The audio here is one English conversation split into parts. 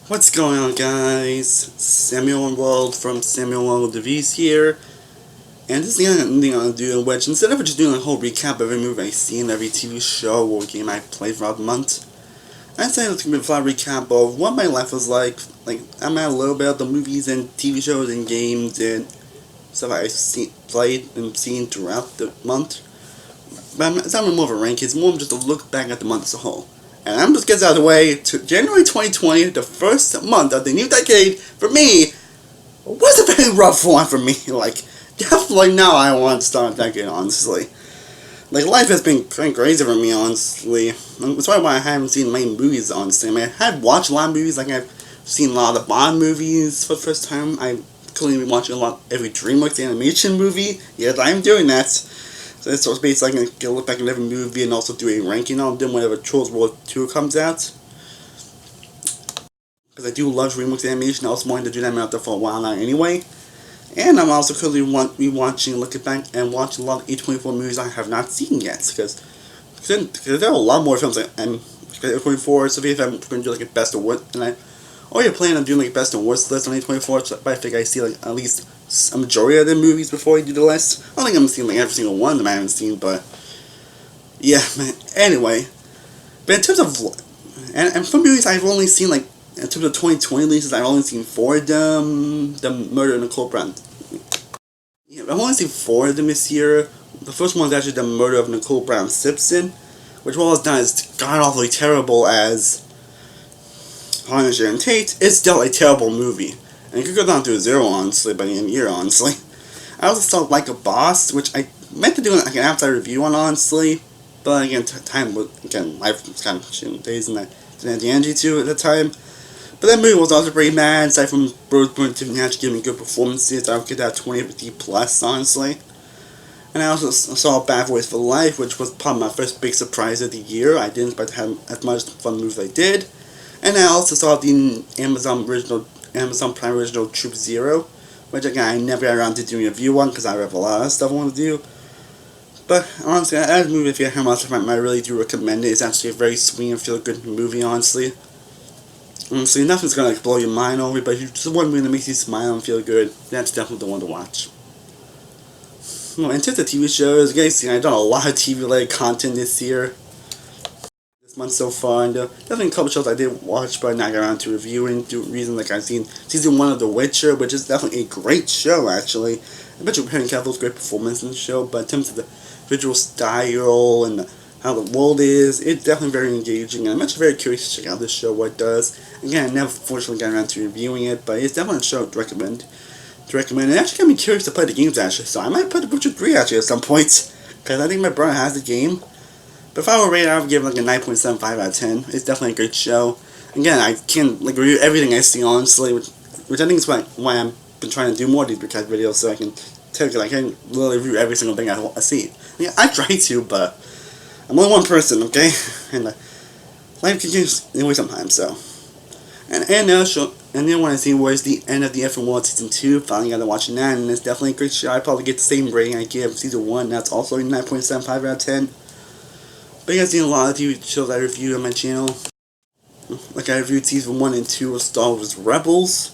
What's going on, guys? Samuel World from Samuel World Device here, and this is the other thing I'm gonna do, in which instead of just doing a whole recap of every movie I've seen, every TV show or game I played throughout the month, I'd say it's gonna be a flat recap of what my life was like. I'm at a little bit of the movies and TV shows and games and stuff I've played and seen throughout the month. But it's not more of a rank; it's more of just a look back at the month as a whole. And I'm just getting out of the way. To January 2020, the first month of the new decade, for me, was a very rough one for me. Definitely now I want to start a decade, honestly. Life has been kind of crazy for me, honestly. That's why I haven't seen many movies, honestly. I mean, I have watched a lot of movies, I've seen a lot of the Bond movies for the first time. I've currently been watching a lot every DreamWorks animation movie. Yes, I'm doing that. So it's basically I can look back at every movie and also do a ranking on them whenever Trolls World 2 comes out. Because I do love DreamWorks animation, I also wanted to do that out there for a while now anyway. And I'm also currently rewatching, looking back and watching a lot of A24 movies I have not seen yet. Because there are a lot more films I'm A24, so if I'm going to do a best or worst, and I already plan on doing a best and worst list on A24, but I think I see at least a majority of the movies before I do the list. I don't think I'm seeing every single one of them I haven't seen, but yeah, man. Anyway, but in terms of and for movies I've only seen in terms of 2020 releases, I've only seen 4 of them. The Murder of Nicole Brown. Yeah, I've only seen 4 of them this year. The first one is actually The Murder of Nicole Brown Simpson, while it's not as god awfully terrible as Hannah Sharon Tate, it's still a terrible movie. And it could go down to a 0, honestly, by the end of the year, honestly. I also saw Like a Boss, which I meant to do an outside review on, honestly. But again, life was kind of shitting days and I didn't have the energy to at the time. But that movie was also pretty bad, aside from Rose Byrne and Tiffany Haddish giving good performances. I would give that 20 plus, honestly. And I also saw Bad Boys for Life, which was probably my first big surprise of the year. I didn't expect to have as much fun movies as I did. And I also saw the Amazon Prime original Troop Zero, which again I never got around to doing a review on because I have a lot of stuff I want to do. But honestly, as a movie, if you have much time, I really do recommend it. It's actually a very sweet and feel good movie, honestly. Honestly, nothing's gonna blow your mind over, but if you just want a movie that makes you smile and feel good, that's definitely the one to watch. Well, in terms of TV shows, you guys see I've done a lot of TV related content this year. Month so far, and definitely a couple shows I did watch but not got around to reviewing due to reasons I've seen season 1 of The Witcher, which is definitely a great show actually. I bet you Henry Cavill's great performance in the show, but in terms of the visual style and how the world is, it's definitely very engaging, and I'm actually very curious to check out this show, what it does. Again, I never fortunately got around to reviewing it, but it's definitely a show to recommend. And it actually got me curious to play the games actually, so I might play The Witcher 3 actually at some point, because I think my brother has the game. But if I were rated, I would give it a 9.75 out of 10. It's definitely a great show. Again, I can't review everything I see, honestly, which I think is why I've been trying to do more of these recap videos, so I can tell you, I can literally review every single thing I see. Yeah, I try to, but I'm only one person, okay? And life can change anyway sometimes, so. And then what I see was the end of the F1 World Season 2, finally got to watching that, and it's definitely a great show. I probably get the same rating I gave Season 1, that's also a 9.75 out of 10. But you guys seen a lot of TV shows I reviewed on my channel. I reviewed Season 1 and 2 of Star Wars Rebels.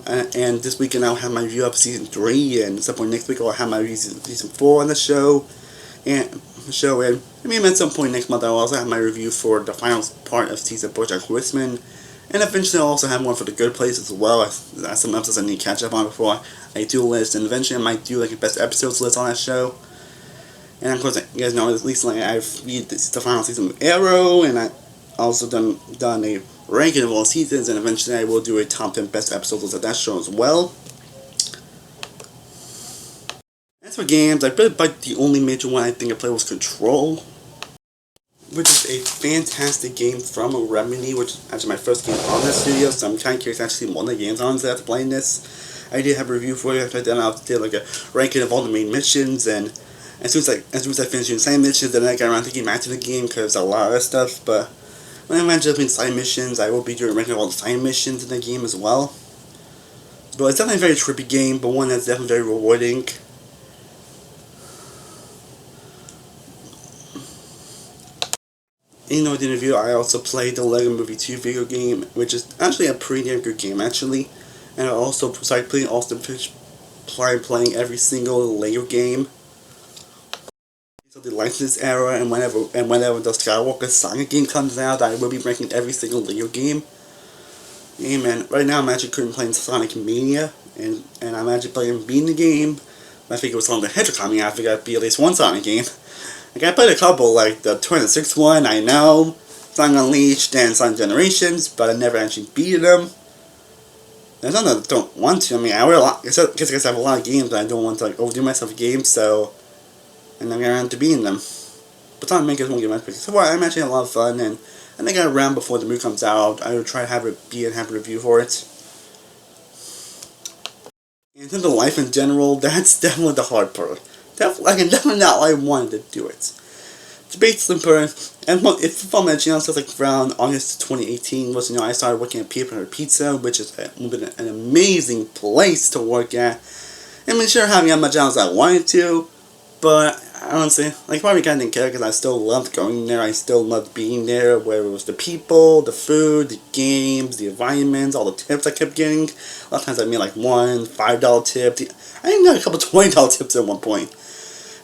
And this weekend I'll have my review of Season 3. And at some point next week I'll have my review of Season 4 on the show. And maybe at some point next month I'll also have my review for the final part of Season BoJack Horseman. And eventually I'll also have one for The Good Place as well. That's some episodes I need to catch up on before I do a list. And eventually I might do a best episodes list on that show. And of course, you guys know at least I've read the final season of Arrow, and I also done a ranking of all seasons, and eventually I will do a top 10 best episodes of that show as well. As for games, I really like the only major one I think I played was Control, which is a fantastic game from Remedy, which is actually my first game on the studio, so I'm kind of curious to actually see one of the games on after playing this. I did have a review for it after I did a ranking of all the main missions, and as soon as I finished doing side missions, then I got around to getting back to the game because a lot of stuff. But when I'm actually doing side missions, I will be doing ranking of all the side missions in the game as well. But it's definitely a very trippy game, but one that's definitely very rewarding. you know, the review, I also played the Lego Movie 2 video game, which is actually a pretty damn good game, actually. And I also started playing every single Lego game. So the license era, and whenever the Skywalker Saga game comes out, I will be ranking every single Lego game. Yeah, man. Right now I'm actually currently playing Sonic Mania, and I'm actually beating the game. I think it was on the Hedgehog coming out. I think I'd be at least one Sonic game. Like, I played a couple, like the 26 one, I know, Sonic Unleashed, and Sonic Generations, but I never actually beat them. There's not that I don't want to. I mean, I guess I have a lot of games, but I don't want to like overdo myself with games, so, and I'm around to beating them. But Sonic Mania won't get much because so I'm actually having a lot of fun, and I think around before the movie comes out, I will try to have a review for it. In terms of life in general, that's definitely the hard part. Definitely not why I wanted to do it. It's basically and it's from my channel since like around August 2018 was, you know, I started working at Peanut Butter Pizza, which is an amazing place to work at. I mean, sure, having as much hours as I wanted to, but honestly, like, probably kind of didn't care because I still loved going there. I still loved being there, where it was the people, the food, the games, the environments, all the tips I kept getting. A lot of times I made like $1, $5 tip. I even got a couple $20 tips at one point.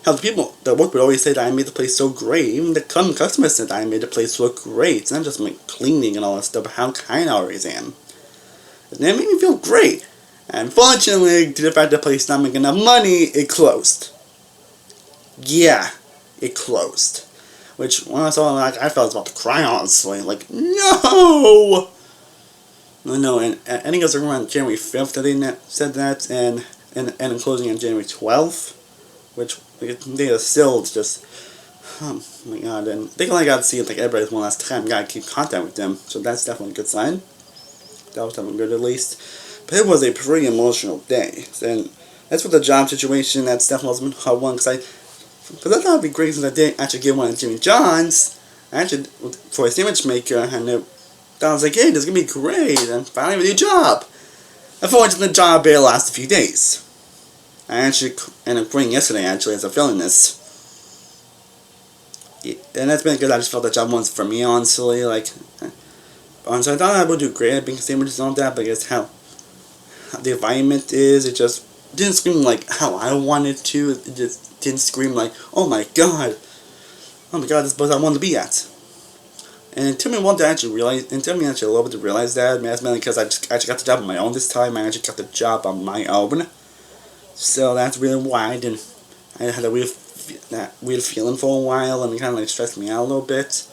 How the people that work would always say that I made the place so great. Even the customers said that I made the place look great. It's not just like cleaning and all that stuff, but how kind I always am. And that made me feel great. Unfortunately, due to the fact that the place not making enough money, it closed. Yeah, it closed. Which, when I saw it, I felt I was about to cry, honestly. Like, no! No, and I think it was around January 5th that they said that, and closing on January 12th. Which, they are still just, oh my god, and they only got to see it like everybody's one last time, gotta keep contact with them, so that's definitely a good sign. That was definitely good, at least. But it was a pretty emotional day, and that's for the job situation. That's definitely was a hard one, because I thought it would be great since I did actually get one of Jimmy John's, actually, for a sandwich maker, and I was like, hey, this is gonna be great, and finally have a new job. Unfortunately, the job barely lasted a few days. I actually ended up quitting yesterday, actually, as I'm filming this. Yeah, and that's been good. I just felt that job wasn't for me, honestly. Like, honestly, I thought I would do great at being sandwiches and all that, but I guess how the environment is, it just didn't scream like how I wanted to. It just didn't scream like, oh my god, this is the place I want to be at. And it took me a while to actually realize, and it took me actually a little bit to realize that. I mean, that's mainly because I just actually got the job on my own this time. I actually got the job on my own. So that's really why I had a weird feeling for a while, and it kind of like stressed me out a little bit.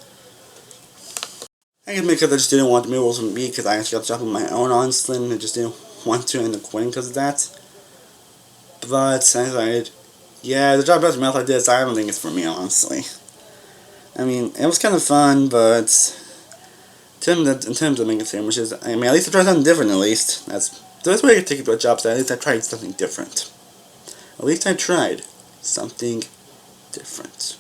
I guess because I just didn't want the move wasn't me, because I actually got the job on my own, honestly, and I just didn't want to end up quitting because of that. But anyway, yeah, the job doesn't like this. I don't think it's for me, honestly. I mean, it was kind of fun, but in terms of making sandwiches, I mean, at least I tried something different. At least that's the best way to take it to a job site. At least I tried something different. At least I tried something different.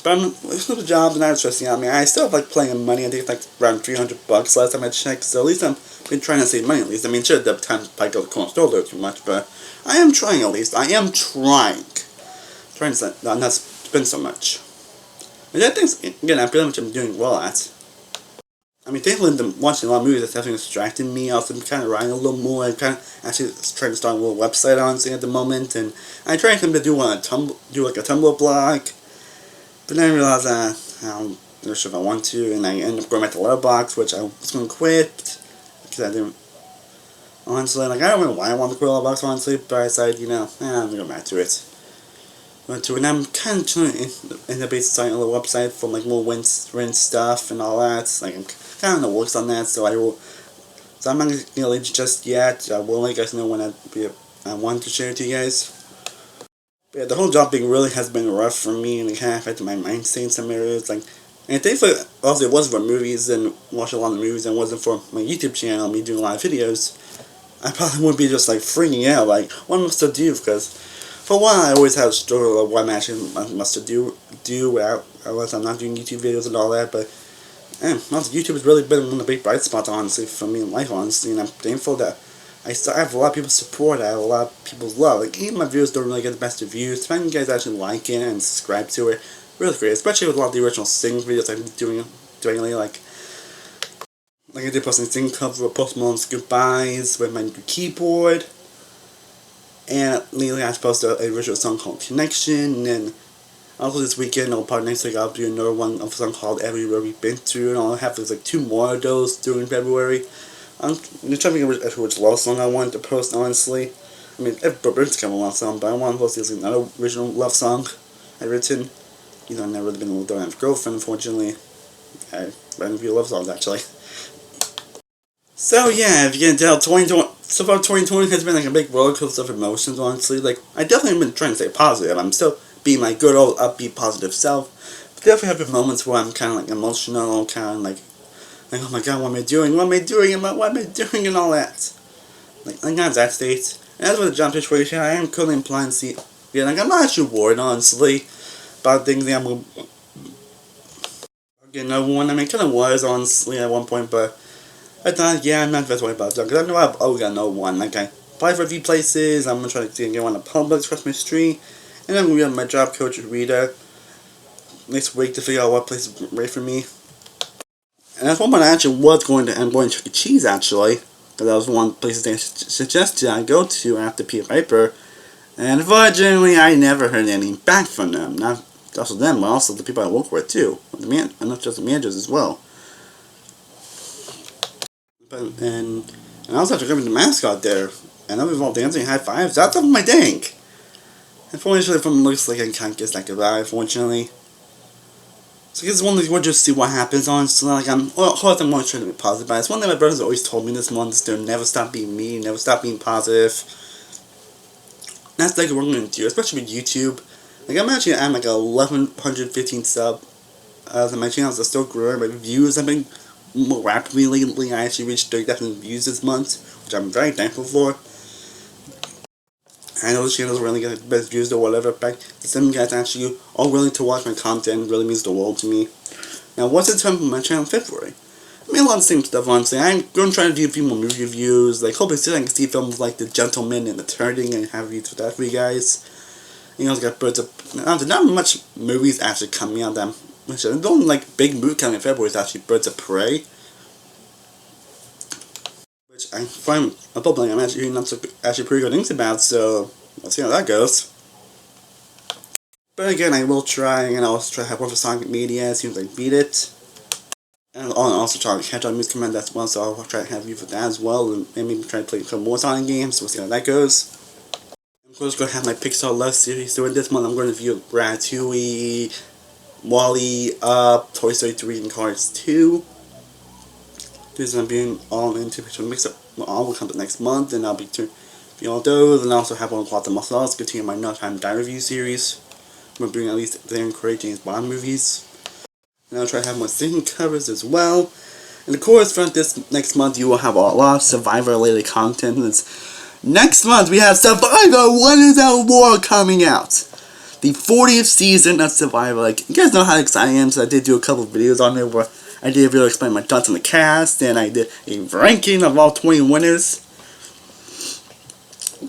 But with the jobs, not stressing out. I mean, I still have like plenty of money. I think it's like around $300 last time I checked. So at least I'm been trying to save money. At least I mean, sure, the time I go to the corner store a little too much, but I am trying at least. I am trying to not spend so much. And that thing's again, I feel like I'm doing well at. I mean, thankfully, watching a lot of movies that's definitely distracting me. Also, I'm kind of writing a little more. I'm kind of actually trying to start a little website, honestly, at the moment. And I tried to do like a Tumblr blog, but then I realized I'm not sure if I want to, and I ended up going back to Letterboxd, which I was going to quit because I didn't. Honestly, like, I don't know why I want to quit Letterboxd, honestly, but I decided, you know, I'm going to go back to it. And I'm kind of trying to end up basically starting a little website for like more rent stuff and all that. Like, I'm kind of in the works on that, so I'm not going to leave just yet. I will let you guys know when I want to share it to you guys. But yeah, the whole job thing really has been rough for me, and it kind of affected my mindset in some areas. Like, and thankfully, also it wasn't for movies and watch a lot of movies, and it wasn't for my YouTube channel, me doing a lot of videos. I probably would be just like freaking out, like, what am I supposed to do? Because for a while, I always had a struggle of what I'm actually must do without, unless I'm not doing YouTube videos and all that. But honestly, YouTube has really been one of the big bright spots, honestly, for me in life, honestly. And I'm thankful that I have a lot of people's support. I have a lot of people's love. Like, even my videos don't really get the best reviews. If you guys actually like it and subscribe to it, really great, especially with a lot of the original Sing videos I've been doing lately, like I did post a Sing cover of Post Malone's Goodbyes with my new keyboard, and lately I posted a original song called Connection, and then also this weekend, or probably next week, I'll do another one of a song called Everywhere We've Been Through, and I'll have like 2 more of those during February. I'm trying to think of which love song I wanted to post, honestly. I mean, everybody's kind of a love song, but I want to post another original love song I've written. You know, I've never really been able to have a girlfriend, unfortunately. I write a few love songs, actually. So yeah, if you can tell, 2020, so far 2020 has been like a big roller coaster of emotions, honestly. Like, I definitely have been trying to stay positive. I'm still being my good old upbeat positive self. But definitely have moments where I'm kind of like emotional, kind of like, oh my god, what am I doing? What am I doing? What am I doing? And all that. Like, I'm not that state. And as for the job situation, I am currently implying to see, yeah, like, I'm not actually worried, honestly, about things that I'm going to get another one. I mean, it kind of was, honestly, at one point, but I thought, yeah, I'm not that worried about it, because I know I've always got another one. Like, I applied for a few places, I'm going to try to get one at Publix across my street, and I'm going to be with my job coach, Rita, next week to figure out what place is right for me. And that's one point I actually was going to end going to Chuck E. Cheese, actually, because that was one place they suggested I go to after Peter Piper. And unfortunately, I never heard anything back from them. Not just them, but also the people I work with, too. And not just the managers as well. And I also have to go with the mascot there. And I'm involved dancing high fives. That's up my dank. Unfortunately, from it looks like I can't get that goodbye, unfortunately. So I guess one thing we'll just see what happens on. So like I'm always trying to be positive, but it's one thing my brothers always told me this month is to never stop being me, never stop being positive. That's like what we're gonna do, especially with YouTube. Like I'm actually at like 1,115 sub. My channels are still growing. My views have been more rapidly lately. I actually reached 30,000 views this month, which I'm very thankful for. I know the channels really get the best views or whatever, but some guys actually are willing to watch my content really means the world to me. Now, what's the time for my channel in February? I mean, a lot of the same stuff, honestly. I'm going to try to do a few more movie reviews. Like, hopefully soon I can see films like The Gentleman and The Turning and have reviews for that for you guys. You know, it's got Birds of... Not much movies actually coming out that much. The only, like, big movie coming in February is actually Birds of Prey. Which I find a public I'm actually hearing actually pretty good things about, so let's see how that goes. But again, I will try, and I'll also try to have one for Sonic Media as soon as I beat it. And I'll also try to catch on Music Command as well, so I'll try to have you for that as well, and maybe try to play some more Sonic games, so we'll see how that goes. I'm going to have my Pixar Love series, so in this month I'm going to review Ratatouille, WALL-E, Up, Toy Story 3, and Cars 2. This is I'm being all into Pixar Mix Up. All will come to next month, and I'll be doing all those, and I also have one called The Muscle House, continue my No Time Die review series. I'm going to bring at least the Craig James Bond movies. And I'll try to have more singing covers as well. And of course, for this next month, you will have a lot of Survivor-related content. Next month, we have Survivor What Is Our War coming out. The 40th season of Survivor. Like, you guys know how excited I am, so I did do a couple of videos on it where I did a video explaining my thoughts on the cast, and I did a ranking of all 20 winners.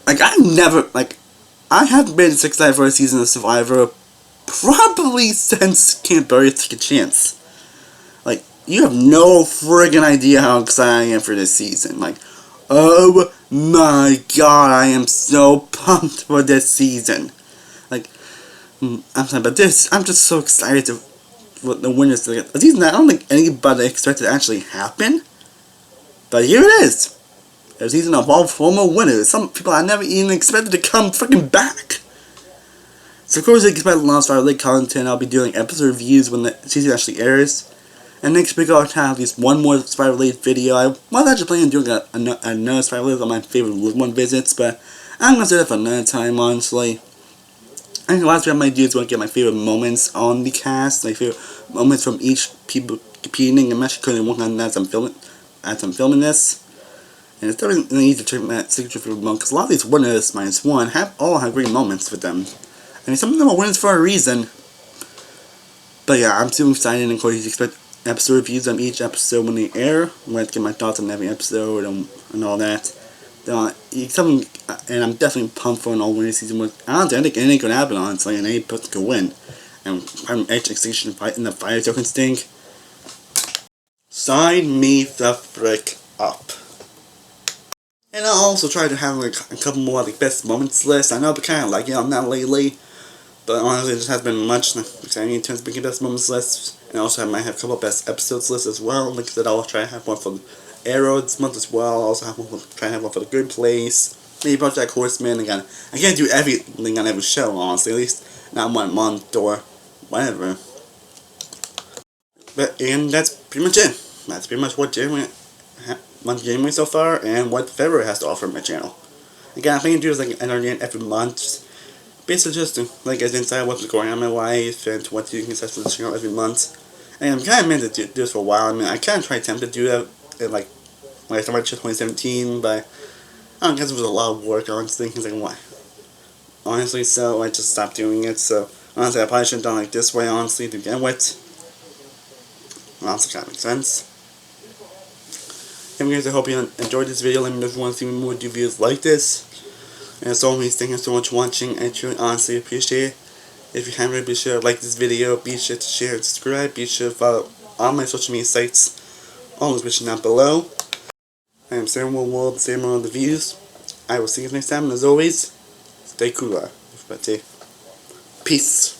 Like, I haven't been this excited for a season of Survivor probably since Canterbury Take a Chance. Like, you have no friggin' idea how excited I am for this season. Like, oh my god, I am so pumped for this season. Like, I'm sorry, but I'm just so excited for the winners to get a season that I don't think anybody expected to actually happen. But here it is. A season of all former winners. Some people I never even expected to come freaking back. So of course, expect a lot of Survivor content. I'll be doing episode reviews when the season actually airs. And next week I'll have at least one more Survivor video. I was actually planning on doing another Survivor on my favorite one visits, but I'm gonna say that for another time, honestly. I think the last video I might do is going to get my favorite moments on the cast, my favorite moments from each people competing. I'm actually currently working on that as I'm filming this. And it's definitely easy to check my signature favorite moment, because a lot of these winners, -1, all have great moments with them. I mean, some of them are winners for a reason. But yeah, I'm super excited, and of course you expect episode reviews on each episode when they air. I'm going to get my thoughts on every episode and all that. And I'm definitely pumped for an all-winning season. I don't think anything could happen, honestly, and any person could win. and Prime Edge Extinction fight in the Fire Token Sting. Sign me the frick up. And I'll also try to have like a couple more like best moments lists. I know I've been kind of lagging on that lately, but honestly, it just hasn't been much. Because I need to make a best moments list, and also I might have a couple best episodes lists as well. Like I said, I'll try to have one for Arrow this month as well. I'll also have one try to have one for The Good Place. Maybe BoJack Horseman. Again, I can't do everything on every show, honestly. At least not 1 month or whatever. And that's pretty much it. That's pretty much what January so far, and what February has to offer my channel. Again, I think I do this like every month. Basically just to like get inside what's going on in my life and what you can access for the channel every month. And I'm kind of meant to do this for a while. I mean, I kind of tried to do that in like when I started 2017, but I don't guess it was a lot of work, honestly. It's like, why? Honestly, so I just stopped doing it. So honestly, I probably should have done like this way, honestly, to begin with. Honestly, kind of makes sense. Anyways, I hope you enjoyed this video. Let me know if you want to see more videos like this. And as always, thank you so much for watching. I truly honestly appreciate it. If you haven't, be sure to like this video. Be sure to share and subscribe. Be sure to follow all my social media sites. All is written down below. I am Samuel World, Samuel of the Views. I will see you next time, and as always, stay cooler. Peace.